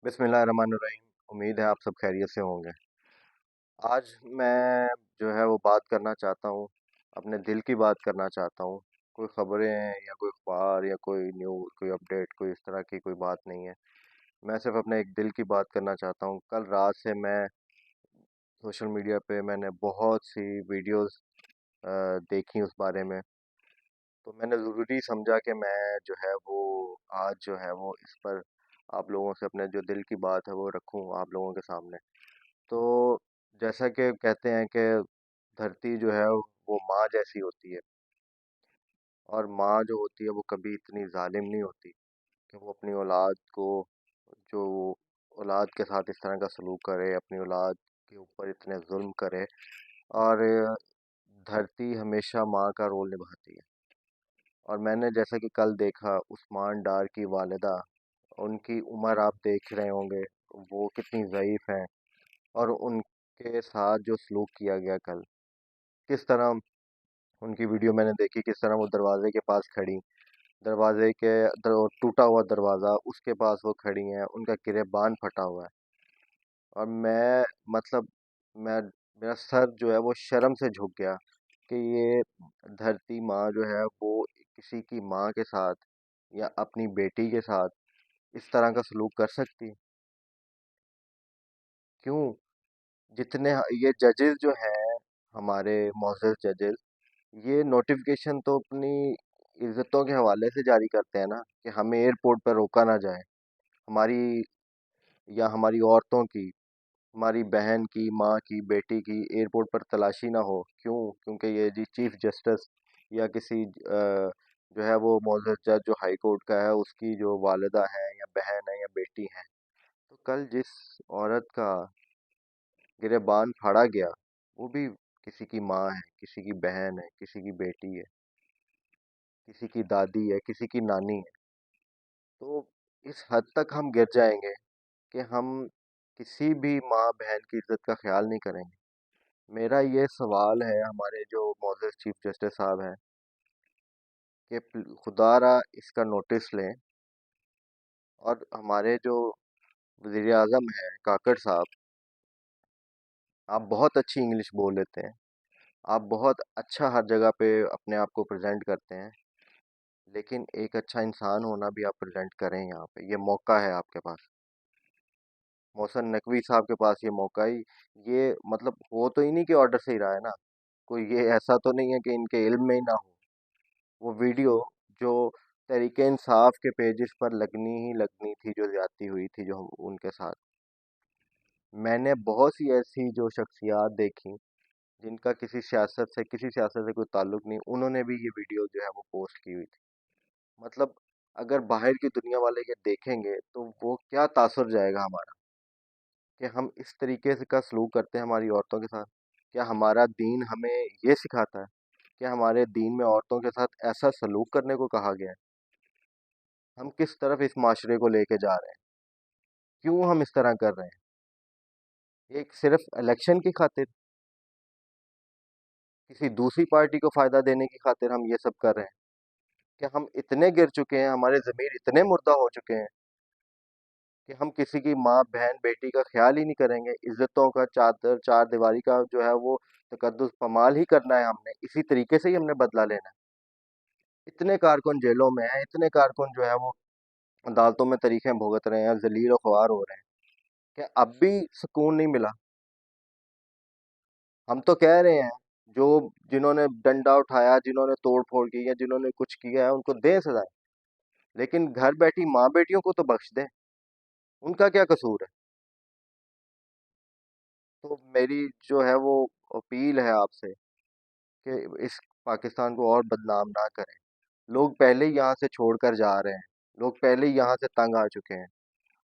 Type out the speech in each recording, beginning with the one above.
बिस्मिल्लाहिर्रहमानिर्रहीम। उम्मीद है आप सब खैरियत से होंगे। आज मैं जो है वो बात करना चाहता हूँ, अपने दिल की बात करना चाहता हूँ। कोई ख़बरें या कोई अखबार या कोई न्यूज़, कोई अपडेट, कोई इस तरह की कोई बात नहीं है। मैं सिर्फ़ अपने एक दिल की बात करना चाहता हूँ। कल रात से मैं सोशल मीडिया पे मैंने बहुत सी वीडियोज़ देखी उस बारे में। तो मैंने ज़रूरी समझा कि मैं जो है वो आज जो है वो इस पर आप लोगों से अपने जो दिल की बात है वो रखूं आप लोगों के सामने। तो जैसा कि कहते हैं कि धरती जो है वो माँ जैसी होती है, और माँ जो होती है वो कभी इतनी जालिम नहीं होती कि वो अपनी औलाद को जो औलाद के साथ इस तरह का सलूक करे, अपनी औलाद के ऊपर इतने जुल्म करे। और धरती हमेशा माँ का रोल निभाती है। और मैंने जैसा कि कल देखा उस्मान डार की वालिदा, उनकी उम्र आप देख रहे होंगे, वो कितनी ज़ईफ़ हैं। और उनके साथ जो सलूक किया गया कल, किस तरह उनकी वीडियो मैंने देखी, किस तरह वो दरवाजे के पास खड़ी, दरवाजे के टूटा हुआ दरवाज़ा उसके पास वो खड़ी हैं, उनका गिरेबान फटा हुआ है। और मैं मतलब मैं मेरा सर जो है वो शर्म से झुक गया कि ये धरती माँ जो है वो किसी की माँ के साथ या अपनी बेटी के साथ इस तरह का सलूक कर सकती है। क्यों? जितने ये जजेस जो हैं, हमारे मोअज़्ज़ज़ जजेस, ये नोटिफिकेशन तो अपनी इज्जतों के हवाले से जारी करते हैं ना, कि हमें एयरपोर्ट पर रोका ना जाए, हमारी या हमारी औरतों की, हमारी बहन की, माँ की, बेटी की एयरपोर्ट पर तलाशी ना हो। क्यों? क्योंकि ये जी चीफ जस्टिस या किसी जो है वो मोअज़्ज़ज़ जज जो हाई कोर्ट का है, उसकी जो वालिदा है या बहन है या बेटी है। तो कल जिस औरत का गिरेबान फाड़ा गया, वो भी किसी की माँ है, किसी की बहन है, किसी की बेटी है, किसी की दादी है, किसी की नानी है। तो इस हद तक हम गिर जाएंगे कि हम किसी भी माँ बहन की इज्जत का ख्याल नहीं करेंगे। मेरा ये सवाल है हमारे जो मोअज़्ज़ज़ चीफ जस्टिस साहब हैं कि खुदारा इसका नोटिस लें। और हमारे जो वज़ीर आज़म हैं काकड़ साहब, आप बहुत अच्छी इंग्लिश बोल लेते हैं, आप बहुत अच्छा हर जगह पे अपने आप को प्रेजेंट करते हैं, लेकिन एक अच्छा इंसान होना भी आप प्रेजेंट करें। यहाँ पे ये मौका है आपके पास, मोहसिन नकवी साहब के पास ये मौका ही, ये मतलब हो तो ही नहीं कि ऑर्डर से ही रहा है ना, कोई ये ऐसा तो नहीं है कि इनके इल्म में ही ना हो। वो वीडियो जो तहरीके इंसाफ के पेजेस पर लगनी ही लगनी थी, जो ज्यादती हुई थी जो उनके साथ, मैंने बहुत सी ऐसी जो शख्सियात देखी जिनका किसी सियासत से कोई ताल्लुक नहीं, उन्होंने भी ये वीडियो जो है वो पोस्ट की हुई थी। मतलब अगर बाहर की दुनिया वाले ये देखेंगे तो वो क्या तासुर जाएगा हमारा, कि हम इस तरीके से का सलूक करते हैं हमारी औरतों के साथ। क्या हमारा दीन हमें ये सिखाता है? क्या हमारे दीन में औरतों के साथ ऐसा सलूक करने को कहा गया है? हम किस तरफ इस माशरे को लेके जा रहे हैं? क्यों हम इस तरह कर रहे हैं? एक सिर्फ इलेक्शन की खातिर, किसी दूसरी पार्टी को फायदा देने की खातिर हम ये सब कर रहे हैं? कि हम इतने गिर चुके हैं, हमारे ज़मीर इतने मुर्दा हो चुके हैं कि हम किसी की माँ बहन बेटी का ख्याल ही नहीं करेंगे। इज्जतों का चादर चार दीवारी का जो है वो तकद्दुस पमाल ही करना है, हमने इसी तरीके से ही हमने बदला लेना है। इतने कारकुन जेलों में हैं, इतने कारकुन जो है वो अदालतों में तरीखें भुगत रहे हैं, जलील और ख्वार हो रहे हैं, कि अब भी सुकून नहीं मिला। हम तो कह रहे हैं जो जिन्होंने डंडा उठाया, जिन्होंने तोड़ फोड़ की या जिन्होंने कुछ किया है उनको दें सजाएं, लेकिन घर बैठी माँ बेटियों को तो बख्श दें। उनका क्या कसूर है? तो मेरी जो है वो अपील है आपसे कि इस पाकिस्तान को और बदनाम ना करें। लोग पहले ही यहाँ से छोड़कर जा रहे हैं, लोग पहले ही यहाँ से तंग आ चुके हैं।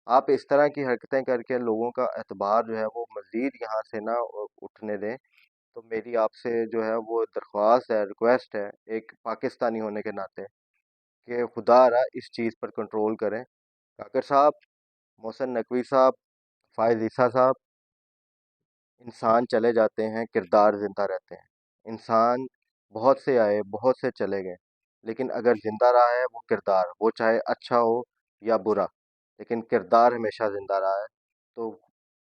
आप इस तरह की हरकतें करके लोगों का एतबार जो है वो मज़ीद यहाँ से ना उठने दें। तो मेरी आपसे जो है वो दरख्वास्त है, रिक्वेस्ट है, एक पाकिस्तानी होने के नाते, कि खुदारा इस चीज़ पर कंट्रोल करें। काकर साहब, मोहसिन नकवी साहब, फ़ाइज़ ईसा साहब, इंसान चले जाते हैं, किरदार ज़िंदा रहते हैं। इंसान बहुत से आए, बहुत से चले गए, लेकिन अगर ज़िंदा रहा है वो किरदार, वो चाहे अच्छा हो या बुरा। لیکن کردار ہمیشہ زندہ رہا ہے. تو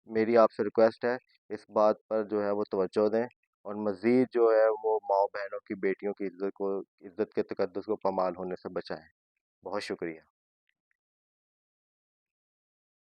میری آپ سے ریکویسٹ ہے، اس بات پر جو ہے وہ توجہ دیں، اور مزید جو ہے وہ ماؤں بہنوں کی بیٹیوں کی عزت کے تقدس کو پامال ہونے سے بچائیں. بہت شکریہ.